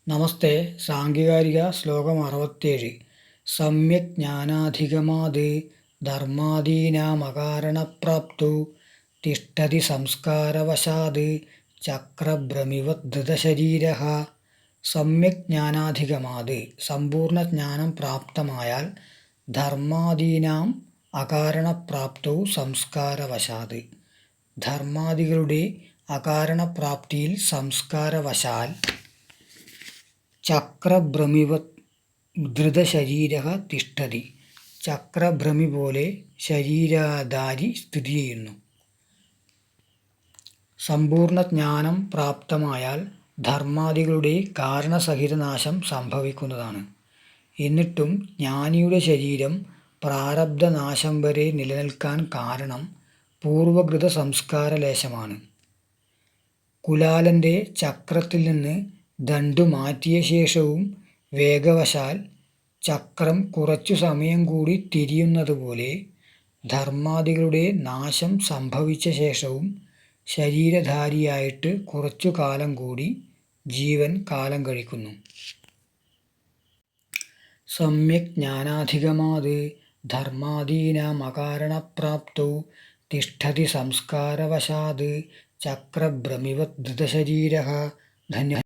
നമസ്തേ. സാംഖ്യകാരിക ശ്ലോകം 67. സമ്യക് ജ്ഞാനാധിഗമാത് ധർമാദീനാമകാരണപ്രാപ്തൗ തിഷ്ഠതി സംസ്കാരവശാത് ചക്രഭ്രമിവത് ധൃതശരീരഃ. സമ്യക് ജ്ഞാനാധിഗമാത് സമ്പൂർണ്ണ ജ്ഞാനം പ്രാപ്തമായാൽ ധർമാദീനാം അകാരണപ്രാപ്തൗ സംസ്കാരവശാത് ധർമാദികളുടെ അകാരണപ്രാപ്തിയിൽ സംസ്കാരവശാൽ ചക്രഭ്രമിവത് ധൃതശരീരഃ തിഷ്ഠതി ചക്രഭ്രമി പോലെ ശരീരധാരി സ്ഥിതി ചെയ്യുന്നു. സമ്പൂർണ്ണ ജ്ഞാനം പ്രാപ്തമായാൽ ധർമാദികളുടെ കാരണസഹിത നാശം സംഭവിക്കുന്നതാണ്. എന്നിട്ടും ജ്ഞാനിയുടെ ശരീരം പ്രാരബ്ധനാശം വരെ നിലനിൽക്കാൻ കാരണം പൂർവകൃത സംസ്കാരലേശമാണ്. കുലാലന്റെ ചക്രത്തിൽ നിന്ന് ദണ്ഡു മാറ്റിയ ശേഷവും വേഗവശാൽ ചക്രം കുറച്ചു സമയം കൂടി തിരിയുന്നതുപോലെ ധർമാദികളുടെ നാശം സംഭവിച്ച ശേഷവും ശരീരധാരിയായിട്ട് കുറച്ചു കാലം കൂടി ജീവൻ കാലം കഴിക്കുന്നു. സമ്യക് ജ്ഞാനാധിഗമാത് ധർമാദീനാമകാരണപ്രാപ്തൗ തിഷ്ഠതി സംസ്കാരവശാത് ചക്രഭ്രമിവത് ധൃതശരീരഃ. ധന്യവാദം.